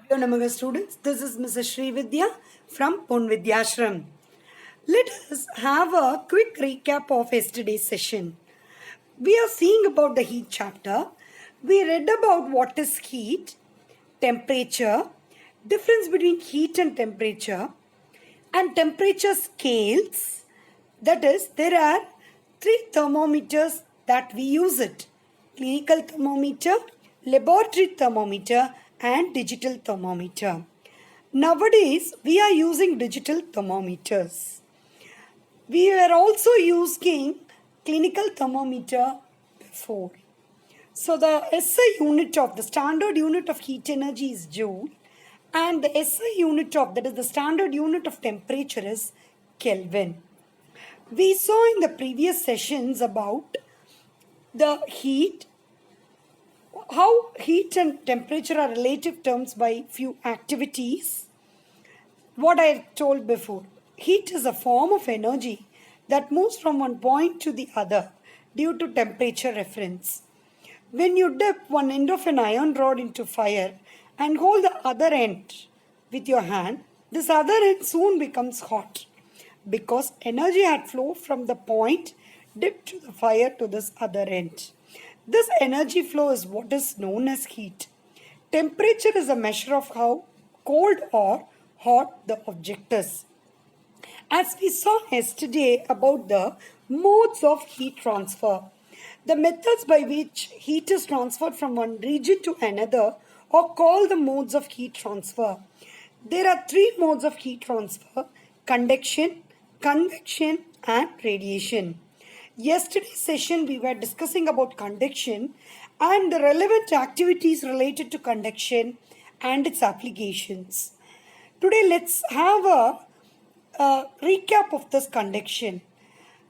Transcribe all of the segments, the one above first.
Hello, Namaga students. This is Mrs. Srividya from Pon Vidyashram. Let us have a quick recap of yesterday's session. We are seeing about the heat chapter. We read about what is heat, temperature, difference between heat and temperature scales. That is, there are three thermometers that we use it: clinical thermometer, laboratory thermometer, and digital thermometer. Nowadays, we are using digital thermometers. We were also using clinical thermometer before. So the SI unit of the standard unit of heat energy is joule, and the SI unit of, that is the standard unit of temperature, is Kelvin. We saw in the previous sessions about the heat, how heat and temperature are relative terms by few activities. What I told before, heat is a form of energy that moves from one point to the other due to temperature reference. When you dip one end of an iron rod into fire and hold the other end with your hand, this other end soon becomes hot because energy had flowed from the point dipped to the fire to this other end. This energy flow is what is known as heat. Temperature is a measure of how cold or hot the object is. As we saw yesterday about the modes of heat transfer, the methods by which heat is transferred from one region to another are called the modes of heat transfer. There are three modes of heat transfer: conduction, convection, and radiation. Yesterday's session we were discussing about conduction and the relevant activities related to conduction and its applications. Today let's have a recap of this conduction.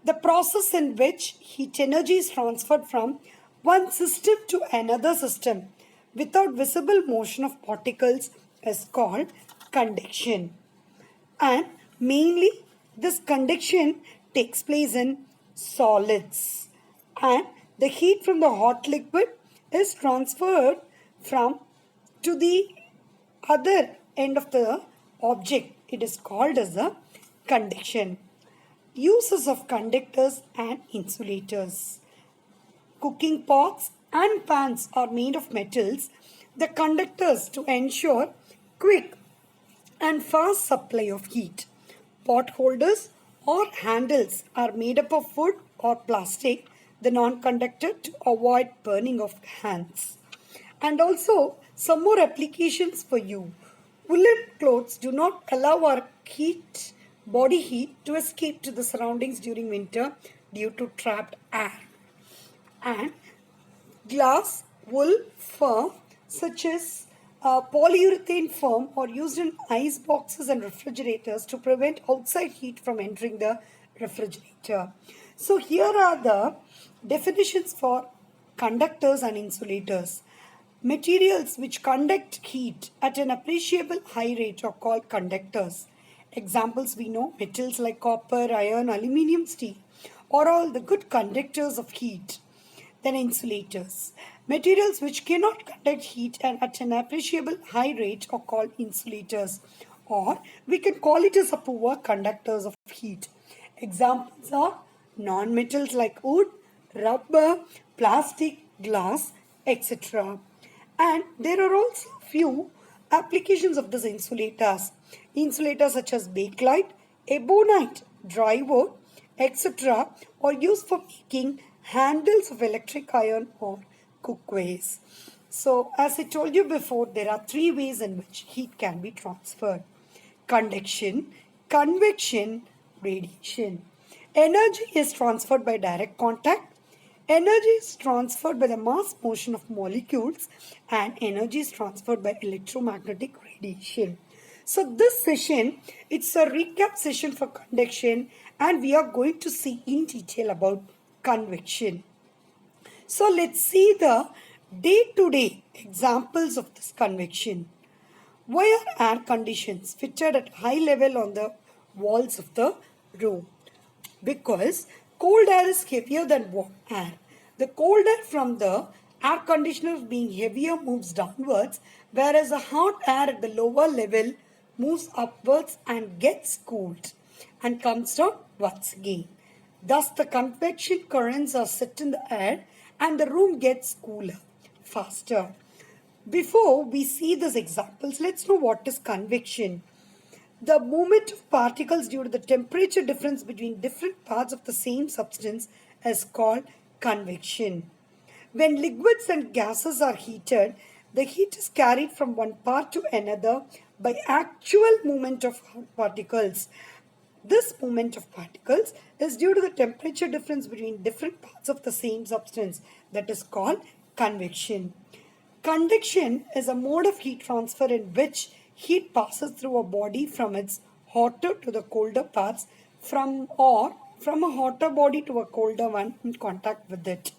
The process in which heat energy is transferred from one system to another system without visible motion of particles is called conduction. And mainly this conduction takes place in solids, and the heat from the hot liquid is transferred from to the other end of the object. It is called as a conduction. Uses of conductors and insulators. Cooking pots and pans are made of metals. The conductors to ensure quick and fast supply of heat. Pot holders or handles are made up of wood or plastic, the non-conductor, to avoid burning of hands. And also some more applications for you. Woolen clothes do not allow our body heat to escape to the surroundings during winter due to trapped air. And glass, wool, fur such as polyurethane foam are used in ice boxes and refrigerators to prevent outside heat from entering the refrigerator. So here are the definitions for conductors and insulators. Materials which conduct heat at an appreciable high rate are called conductors. Examples we know: metals like copper, iron, aluminium, steel are all the good conductors of heat. Then insulators. Materials which cannot conduct heat and at an appreciable high rate are called insulators, or we can call it as a poor conductors of heat. Examples are non-metals like wood, rubber, plastic, glass, etc. And there are also few applications of these insulators. Insulators such as bakelite, ebonite, dry wood, etc. are used for making handles of electric iron or cookwares. So as I told you before, there are three ways in which heat can be transferred: conduction, convection, radiation. Energy is transferred by direct contact. Energy is transferred by the mass motion of molecules, and energy is transferred by electromagnetic radiation. So this session, it's a recap session for conduction, and we are going to see in detail about convection. So let's see the day-to-day examples of this convection. Why are air conditions fitted at high level on the walls of the room? Because cold air is heavier than warm air. The cold air from the Air conditioner being heavier moves downwards, whereas the hot air at the lower level moves upwards and gets cooled and comes down once again. Thus, the convection currents are set in the air and the room gets cooler faster. Before we see these examples, let's know what is convection. The movement of particles due to the temperature difference between different parts of the same substance is called convection. When liquids and gases are heated, the heat is carried from one part to another by actual movement of particles. This movement of particles is due to the temperature difference between different parts of the same substance, that is called convection. Conduction is a mode of heat transfer in which heat passes through a body from its hotter to the colder parts from a hotter body to a colder one in contact with it.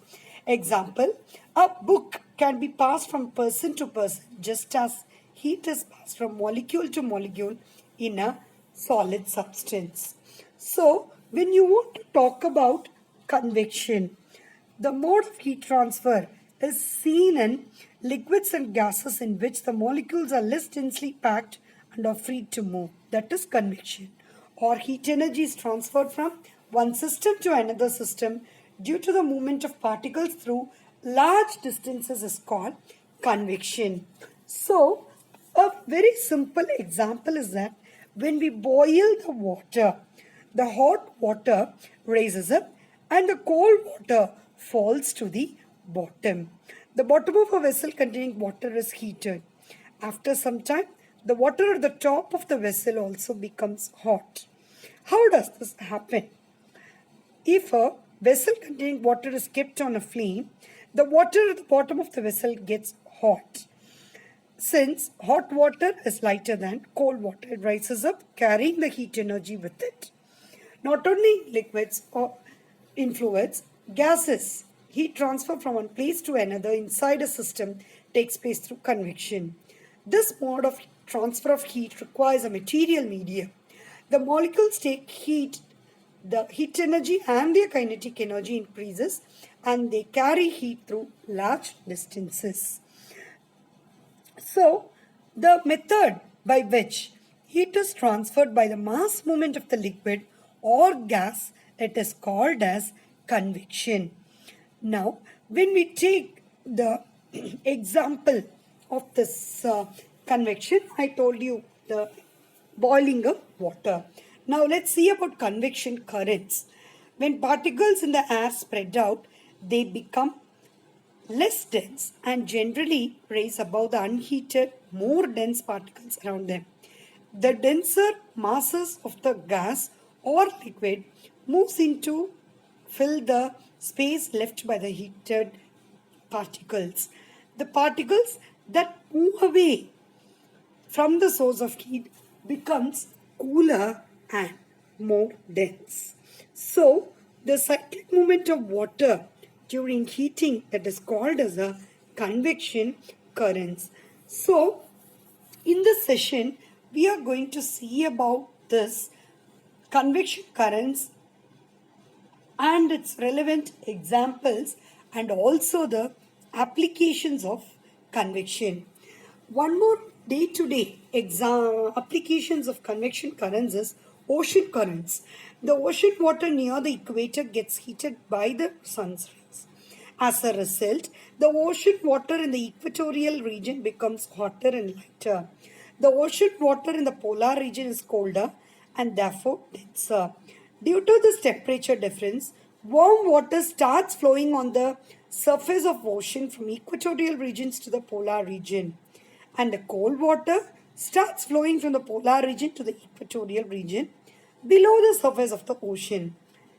Example, a book can be passed from person to person just as heat is passed from molecule to molecule in a solid substance. So, when you want to talk about convection, the mode of heat transfer is seen in liquids and gases in which the molecules are less densely packed and are free to move. That is convection. Or heat energy is transferred from one system to another system due to the movement of particles through large distances is called convection. So, a very simple example is that when we boil the water, the hot water rises up and the cold water falls to the bottom. The bottom of a vessel containing water is heated. After some time, the water at the top of the vessel also becomes hot. How does this happen? If a vessel containing water is kept on a flame, the water at the bottom of the vessel gets hot. Since hot water is lighter than cold water, it rises up carrying the heat energy with it. Not only liquids or in fluids, gases, heat transfer from one place to another inside a system takes place through convection. This mode of transfer of heat requires a material medium. The molecules take heat, the heat energy and their kinetic energy increases and they carry heat through large distances. So, the method by which heat is transferred by the mass movement of the liquid or gas, it is called as convection. Now, when we take the example of this convection, I told you the boiling of water. Now, let's see about convection currents. When particles in the air spread out, they become less dense and generally rise above the unheated, more dense particles around them. The denser masses of the gas or liquid moves into fill the space left by the heated particles. The particles that move away from the source of heat becomes cooler and more dense. So, the cyclic movement of water during heating, that is called as a convection currents. So, in this session, we are going to see about this convection currents and its relevant examples and also the applications of convection. One more day-to-day applications of convection currents is ocean currents. The ocean water near the equator gets heated by the sun's rays. As a result, the ocean water in the equatorial region becomes hotter and lighter. The ocean water in the polar region is colder and therefore denser. Due to this temperature difference, warm water starts flowing on the surface of ocean from equatorial regions to the polar region, and the cold water starts flowing from the polar region to the equatorial region below the surface of the ocean.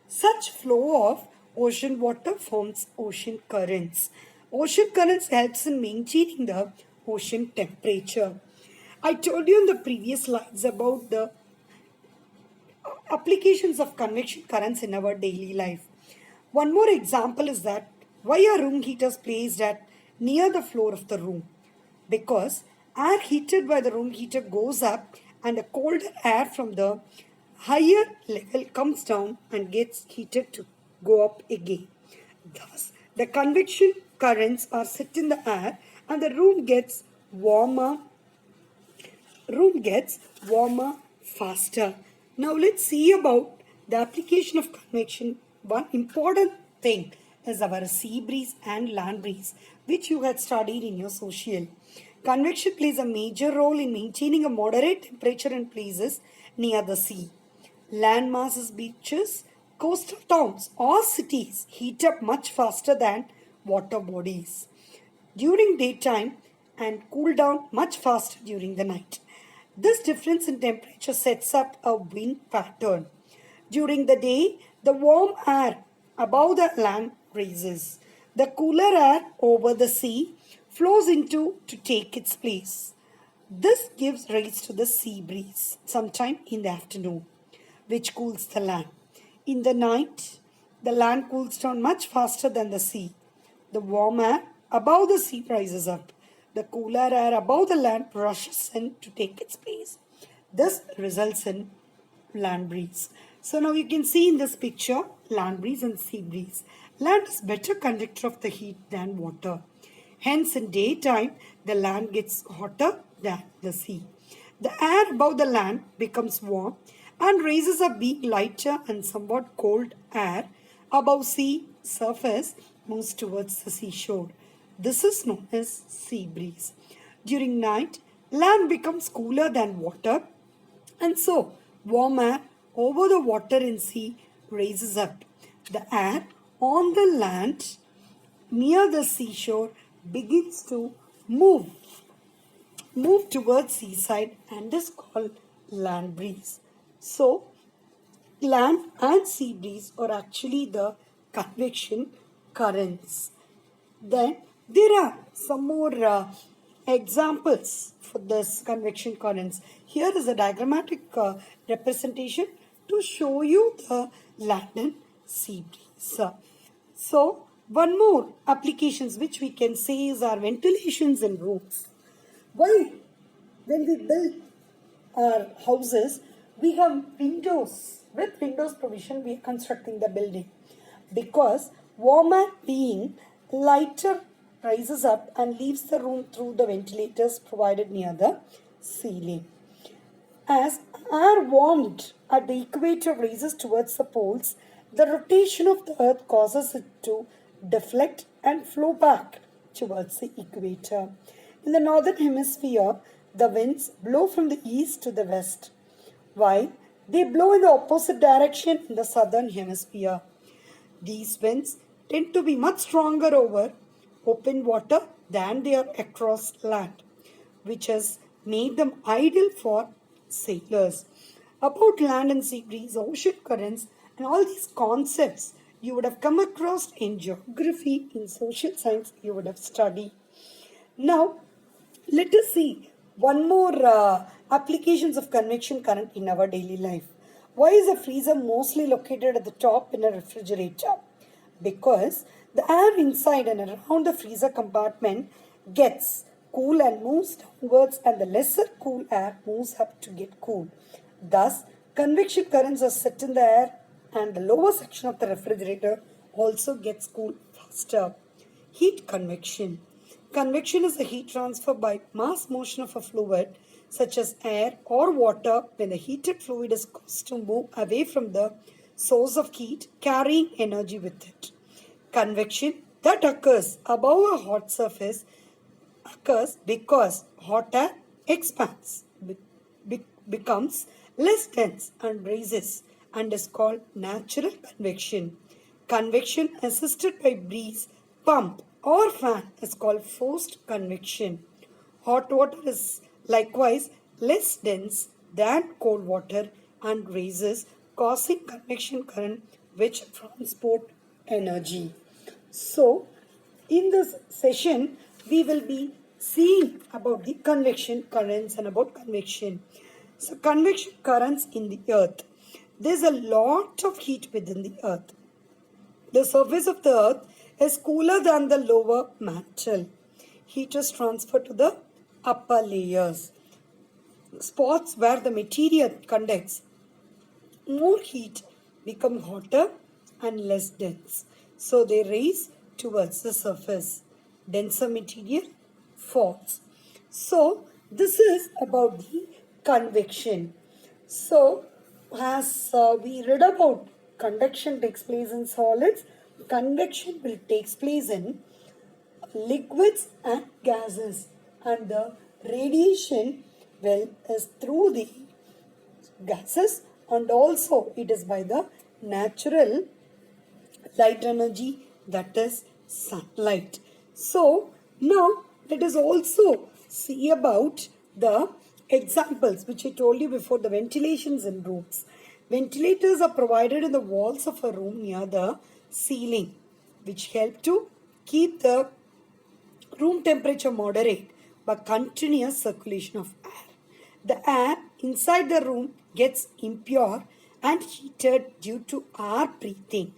Such flow of ocean water forms ocean currents. Ocean currents helps in maintaining the ocean temperature. I told you in the previous slides about the applications of convection currents in our daily life. One more example is that why are room heaters placed at near the floor of the room? Because air heated by the room heater goes up and the colder air from the higher level comes down and gets heated to go up again. Thus, the convection currents are set in the air and the room gets warmer faster. Now let's see about the application of convection. One important thing is our sea breeze and land breeze, which you had studied in your social. Convection plays a major role in maintaining a moderate temperature in places near the sea. Land masses, beaches, coastal towns or cities heat up much faster than water bodies during daytime and cool down much faster during the night. This difference in temperature sets up a wind pattern. During the day, the warm air above the land rises. The cooler air over the sea flows into to take its place. This gives rise to the sea breeze sometime in the afternoon, which cools the land. In the night, the land cools down much faster than the sea. The warm air above the sea rises up. The cooler air above the land rushes in to take its place. This results in land breeze. So now you can see in this picture land breeze and sea breeze. Land is better conductor of the heat than water. Hence in daytime the land gets hotter than the sea. The air above the land becomes warm and raises up, being lighter, and somewhat cold air above sea surface moves towards the seashore. This is known as sea breeze. During night, land becomes cooler than water, and so warm air over the water in sea raises up. The air on the land near the seashore begins to move towards seaside and is called land breeze. So, land and sea breeze are actually the convection currents. Then there are some more examples for this convection currents. Here is a diagrammatic representation to show you the land and sea breeze. So, one more applications which we can say is our ventilations in rooms. Why? When we build our houses, we have windows. With windows provision, we are constructing the building. Because warm air being lighter rises up and leaves the room through the ventilators provided near the ceiling. As air warmed at the equator rises towards the poles, the rotation of the earth causes it to deflect and flow back towards the equator. In the northern hemisphere, the winds blow from the east to the west, while they blow in the opposite direction in the southern hemisphere. These winds tend to be much stronger over open water than they are across land, which has made them ideal for sailors. About land and sea breeze, ocean currents, and all these concepts you would have come across in geography, in social science, you would have studied. Now, let us see one more applications of convection current in our daily life. Why is a freezer mostly located at the top in a refrigerator? Because the air inside and around the freezer compartment gets cool and moves downwards, and the lesser cool air moves up to get cool. Thus, convection currents are set in the air and the lower section of the refrigerator also gets cool faster. Heat convection. Convection is the heat transfer by mass motion of a fluid such as air or water when the heated fluid is caused to move away from the source of heat, carrying energy with it. Convection that occurs above a hot surface occurs because hot air expands, becomes less dense and rises, and is called natural convection. Convection assisted by breeze, pump or fan is called forced convection. Hot water is likewise less dense than cold water and rises, causing convection current which transport energy. So, in this session, we will be seeing about the convection currents and about convection. So, convection currents in the earth. There's a lot of heat within the earth. The surface of the earth is cooler than the lower mantle. Heat is transferred to the upper layers. Spots where the material conducts more heat become hotter and less dense. So they rise towards the surface. denser material falls. So this is about the convection. So as we read about conduction takes place in solids, convection will takes place in liquids and gases, and the radiation well is through the gases, and also it is by the natural light energy, that is sunlight. So now let us also see about the examples which I told you before, the ventilations in rooms. Ventilators are provided in the walls of a room near the ceiling, which help to keep the room temperature moderate by continuous circulation of air. The air inside the room gets impure and heated due to our breathing.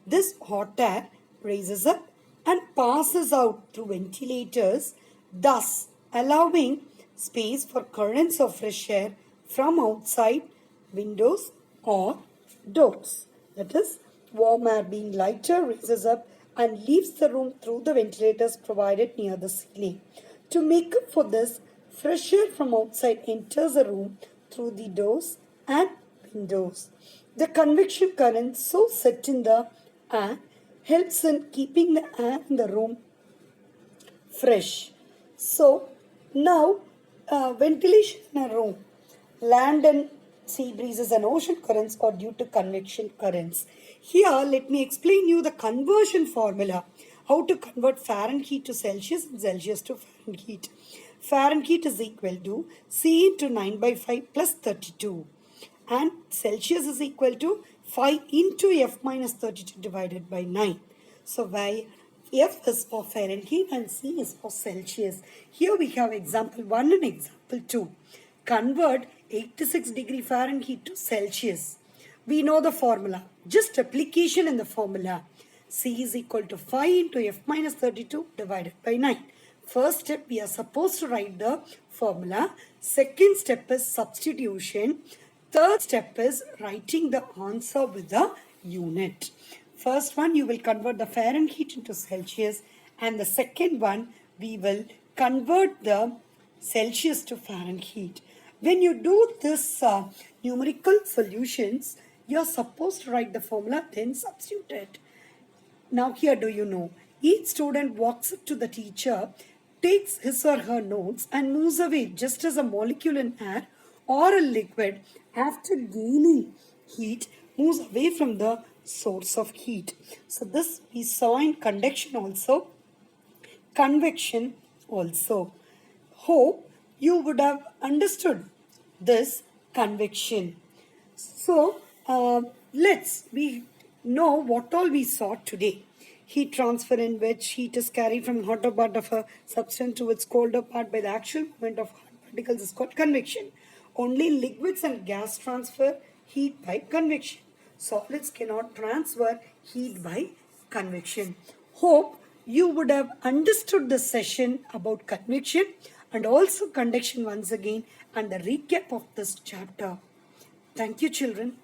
This hot air rises up and passes out through ventilators, thus allowing space for currents of fresh air from outside windows or doors. That is, warm air being lighter rises up and leaves the room through the ventilators provided near the ceiling. To make up for this, fresh air from outside enters the room through the doors and windows. The convection current so set in the air helps in keeping the air in the room fresh. So now ventilation in a room, land and sea breezes and ocean currents are due to convection currents. Here let me explain you the conversion formula, how to convert Fahrenheit to Celsius and Celsius to Fahrenheit. Fahrenheit is equal to C into 9 by 5 plus 32, and Celsius is equal to 5 into F minus 32 divided by 9. So why F is for Fahrenheit and C is for Celsius. Here we have example 1 and example 2. Convert 86 degree Fahrenheit to Celsius. We know the formula. Just application in the formula. C is equal to 5 into F minus 32 divided by 9. First step, we are supposed to write the formula. Second step is substitution. Third step is writing the answer with the unit. First one, you will convert the Fahrenheit into Celsius, and the second one, we will convert the Celsius to Fahrenheit. When you do this numerical solutions, you are supposed to write the formula, then substitute it. Now here do you know, each student walks up to the teacher, takes his or her notes and moves away just as a molecule in air or a liquid after gaining heat moves away from the source of heat. So this we saw in conduction also, convection also. Hope you would have understood this convection. So we know what all we saw today. Heat transfer, in which heat is carried from hotter part of a substance to its colder part by the actual movement of hot particles, is called convection. Only liquids and gas transfer heat by convection. Solids cannot transfer heat by convection. Hope you would have understood this session about convection and also conduction once again, and the recap of this chapter. Thank you, children.